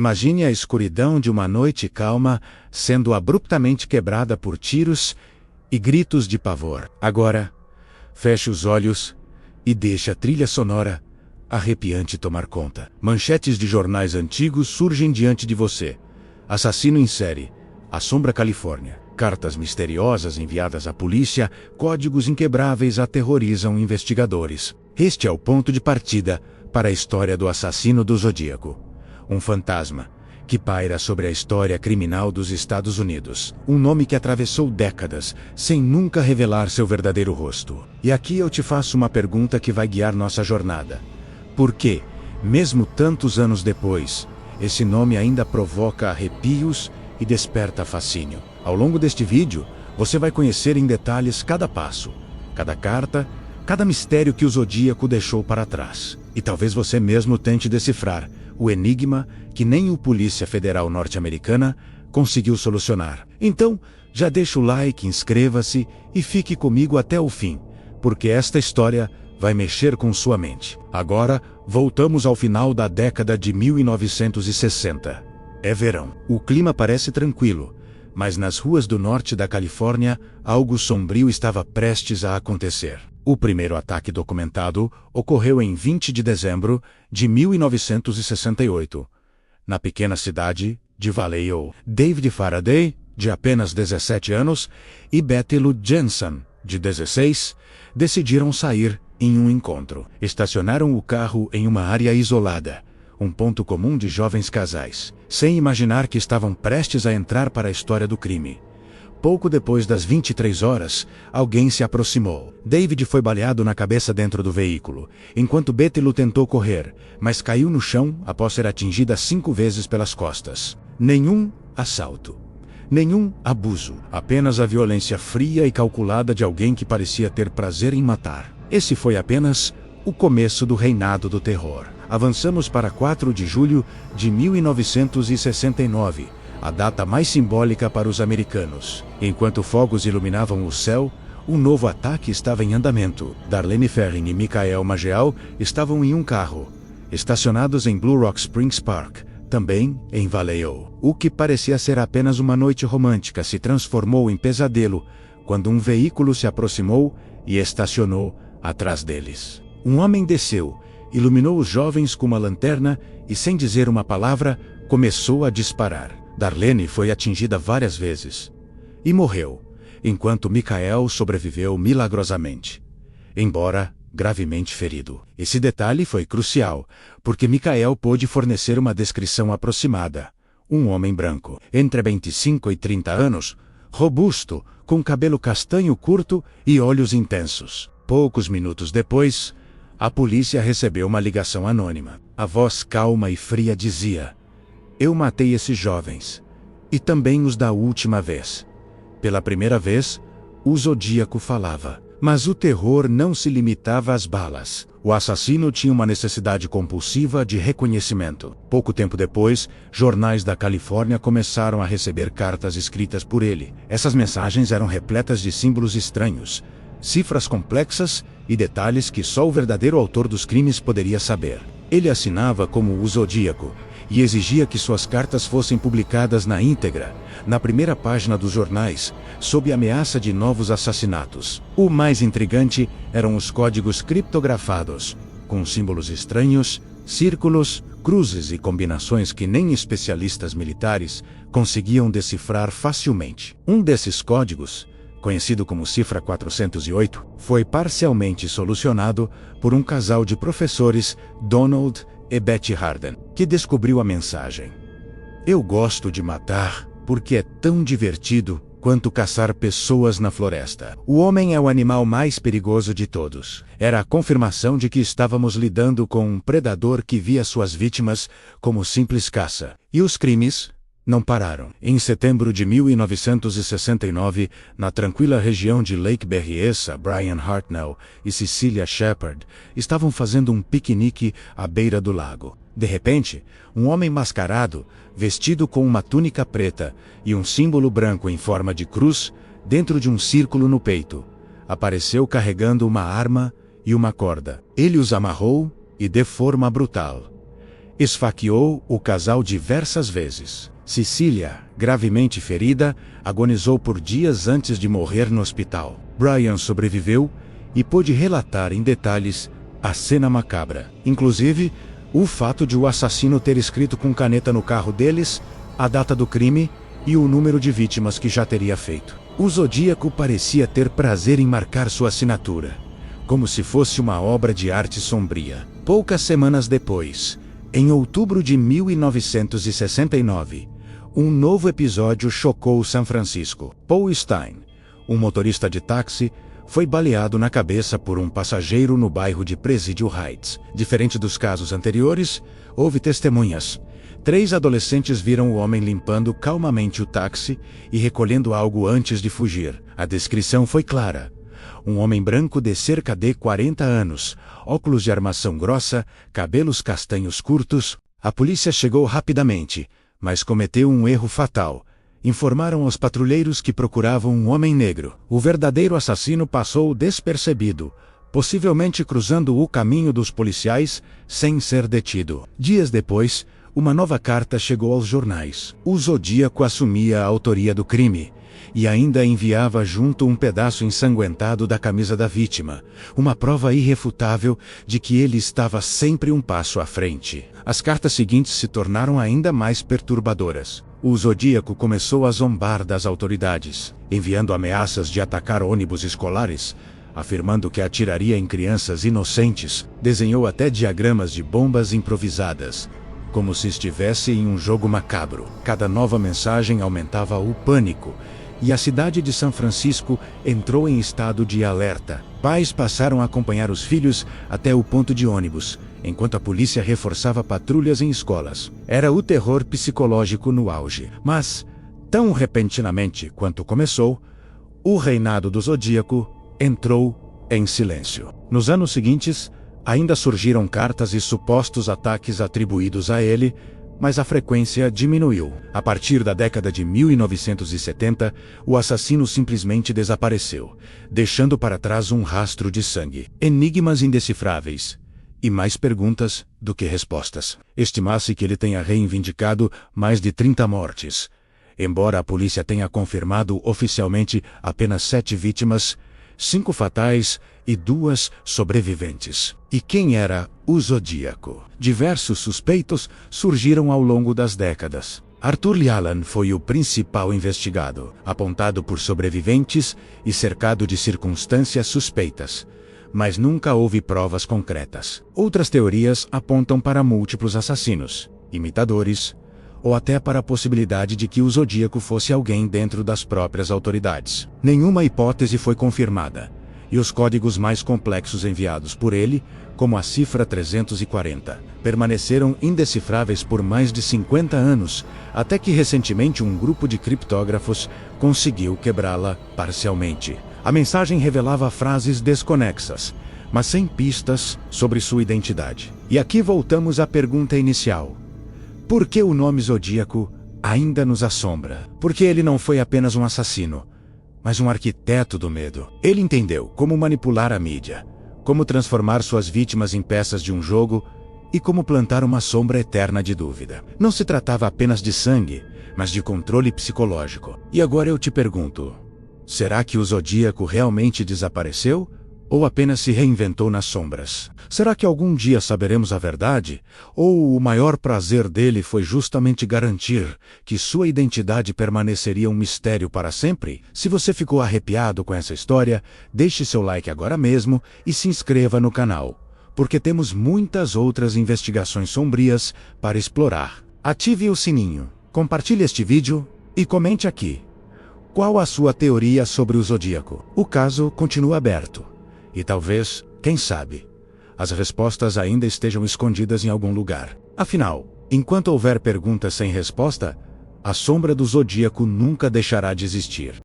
Imagine a escuridão de uma noite calma sendo abruptamente quebrada por tiros e gritos de pavor. Agora, feche os olhos e deixe a trilha sonora arrepiante tomar conta. Manchetes de jornais antigos surgem diante de você. Assassino em série. Assombra Califórnia. Cartas misteriosas enviadas à polícia, códigos inquebráveis aterrorizam investigadores. Este é o ponto de partida para a história do assassino do Zodíaco. Um fantasma que paira sobre a história criminal dos Estados Unidos. Um nome que atravessou décadas, sem nunca revelar seu verdadeiro rosto. E aqui eu te faço uma pergunta que vai guiar nossa jornada. Por que, mesmo tantos anos depois, esse nome ainda provoca arrepios e desperta fascínio? Ao longo deste vídeo, você vai conhecer em detalhes cada passo, cada carta, cada mistério que o Zodíaco deixou para trás. E talvez você mesmo tente decifrar o enigma que nem o Polícia Federal norte-americana conseguiu solucionar. Então, já deixa o like, inscreva-se e fique comigo até o fim, porque esta história vai mexer com sua mente. Agora, voltamos ao final da década de 1960. É verão. O clima parece tranquilo, mas nas ruas do norte da Califórnia, algo sombrio estava prestes a acontecer. O primeiro ataque documentado ocorreu em 20 de dezembro de 1968, na pequena cidade de Vallejo. David Faraday, de apenas 17 anos, e Betty Lou Jensen, de 16, decidiram sair em um encontro. Estacionaram o carro em uma área isolada, um ponto comum de jovens casais, sem imaginar que estavam prestes a entrar para a história do crime. Pouco depois das 23 horas, alguém se aproximou. David foi baleado na cabeça dentro do veículo, enquanto Betty Lou tentou correr, mas caiu no chão após ser atingida 5 vezes pelas costas. Nenhum assalto. Nenhum abuso. Apenas a violência fria e calculada de alguém que parecia ter prazer em matar. Esse foi apenas o começo do reinado do terror. Avançamos para 4 de julho de 1969. A data mais simbólica para os americanos. Enquanto fogos iluminavam o céu, um novo ataque estava em andamento. Darlene Ferrin e Michael Mageau estavam em um carro, estacionados em Blue Rock Springs Park, também em Vallejo. O que parecia ser apenas uma noite romântica se transformou em pesadelo quando um veículo se aproximou e estacionou atrás deles. Um homem desceu, iluminou os jovens com uma lanterna e, sem dizer uma palavra, começou a disparar. Darlene foi atingida várias vezes e morreu, enquanto Michael sobreviveu milagrosamente, embora gravemente ferido. Esse detalhe foi crucial, porque Michael pôde fornecer uma descrição aproximada. Um homem branco, entre 25 e 30 anos, robusto, com cabelo castanho curto e olhos intensos. Poucos minutos depois, a polícia recebeu uma ligação anônima. A voz calma e fria dizia: "Eu matei esses jovens. E também os da última vez." Pela primeira vez, o Zodíaco falava. Mas o terror não se limitava às balas. O assassino tinha uma necessidade compulsiva de reconhecimento. Pouco tempo depois, jornais da Califórnia começaram a receber cartas escritas por ele. Essas mensagens eram repletas de símbolos estranhos, cifras complexas e detalhes que só o verdadeiro autor dos crimes poderia saber. Ele assinava como o Zodíaco e exigia que suas cartas fossem publicadas na íntegra, na primeira página dos jornais, sob ameaça de novos assassinatos. O mais intrigante eram os códigos criptografados, com símbolos estranhos, círculos, cruzes e combinações que nem especialistas militares conseguiam decifrar facilmente. Um desses códigos, conhecido como cifra 408, foi parcialmente solucionado por um casal de professores, Donald e Betty Harden, que descobriu a mensagem: "Eu gosto de matar porque é tão divertido quanto caçar pessoas na floresta. O homem é o animal mais perigoso de todos." Era a confirmação de que estávamos lidando com um predador que via suas vítimas como simples caça. E os crimes não pararam. Em setembro de 1969, na tranquila região de Lake Berryessa, Brian Hartnell e Cecilia Shepard estavam fazendo um piquenique à beira do lago. De repente, um homem mascarado, vestido com uma túnica preta e um símbolo branco em forma de cruz, dentro de um círculo no peito, apareceu carregando uma arma e uma corda. Ele os amarrou e, de forma brutal, esfaqueou o casal diversas vezes. Cecília, gravemente ferida, agonizou por dias antes de morrer no hospital. Brian sobreviveu e pôde relatar em detalhes a cena macabra. Inclusive, o fato de o assassino ter escrito com caneta no carro deles a data do crime e o número de vítimas que já teria feito. O Zodíaco parecia ter prazer em marcar sua assinatura, como se fosse uma obra de arte sombria. Poucas semanas depois, em outubro de 1969, um novo episódio chocou São Francisco. Paul Stein, um motorista de táxi, foi baleado na cabeça por um passageiro no bairro de Presidio Heights. Diferente dos casos anteriores, houve testemunhas. 3 adolescentes viram o homem limpando calmamente o táxi e recolhendo algo antes de fugir. A descrição foi clara. Um homem branco de cerca de 40 anos, óculos de armação grossa, cabelos castanhos curtos. A polícia chegou rapidamente, mas cometeu um erro fatal. Informaram aos patrulheiros que procuravam um homem negro. O verdadeiro assassino passou despercebido, possivelmente cruzando o caminho dos policiais sem ser detido. Dias depois, uma nova carta chegou aos jornais. O Zodíaco assumia a autoria do crime e ainda enviava junto um pedaço ensanguentado da camisa da vítima, uma prova irrefutável de que ele estava sempre um passo à frente. As cartas seguintes se tornaram ainda mais perturbadoras. O Zodíaco começou a zombar das autoridades, enviando ameaças de atacar ônibus escolares, afirmando que atiraria em crianças inocentes. Desenhou até diagramas de bombas improvisadas, como se estivesse em um jogo macabro. Cada nova mensagem aumentava o pânico, e a cidade de São Francisco entrou em estado de alerta. Pais passaram a acompanhar os filhos até o ponto de ônibus, enquanto a polícia reforçava patrulhas em escolas. Era o terror psicológico no auge. Mas, tão repentinamente quanto começou, o reinado do Zodíaco entrou em silêncio. Nos anos seguintes, ainda surgiram cartas e supostos ataques atribuídos a ele, mas a frequência diminuiu. A partir da década de 1970, o assassino simplesmente desapareceu, deixando para trás um rastro de sangue. Enigmas indecifráveis. E mais perguntas do que respostas. Estima-se que ele tenha reivindicado mais de 30 mortes. Embora a polícia tenha confirmado oficialmente apenas 7 vítimas, 5 fatais e 2 sobreviventes. E quem era o Zodíaco? Diversos suspeitos surgiram ao longo das décadas. Arthur Lee Allen foi o principal investigado, apontado por sobreviventes e cercado de circunstâncias suspeitas. Mas nunca houve provas concretas. Outras teorias apontam para múltiplos assassinos, imitadores, ou até para a possibilidade de que o Zodíaco fosse alguém dentro das próprias autoridades. Nenhuma hipótese foi confirmada, e os códigos mais complexos enviados por ele, como a cifra 340, permaneceram indecifráveis por mais de 50 anos, até que recentemente um grupo de criptógrafos conseguiu quebrá-la parcialmente. A mensagem revelava frases desconexas, mas sem pistas sobre sua identidade. E aqui voltamos à pergunta inicial. Por que o nome Zodíaco ainda nos assombra? Porque ele não foi apenas um assassino, mas um arquiteto do medo. Ele entendeu como manipular a mídia, como transformar suas vítimas em peças de um jogo e como plantar uma sombra eterna de dúvida. Não se tratava apenas de sangue, mas de controle psicológico. E agora eu te pergunto, será que o Zodíaco realmente desapareceu? Ou apenas se reinventou nas sombras? Será que algum dia saberemos a verdade? Ou o maior prazer dele foi justamente garantir que sua identidade permaneceria um mistério para sempre? Se você ficou arrepiado com essa história, deixe seu like agora mesmo e se inscreva no canal, porque temos muitas outras investigações sombrias para explorar. Ative o sininho, compartilhe este vídeo e comente aqui. Qual a sua teoria sobre o Zodíaco? O caso continua aberto. E talvez, quem sabe, as respostas ainda estejam escondidas em algum lugar. Afinal, enquanto houver perguntas sem resposta, a sombra do Zodíaco nunca deixará de existir.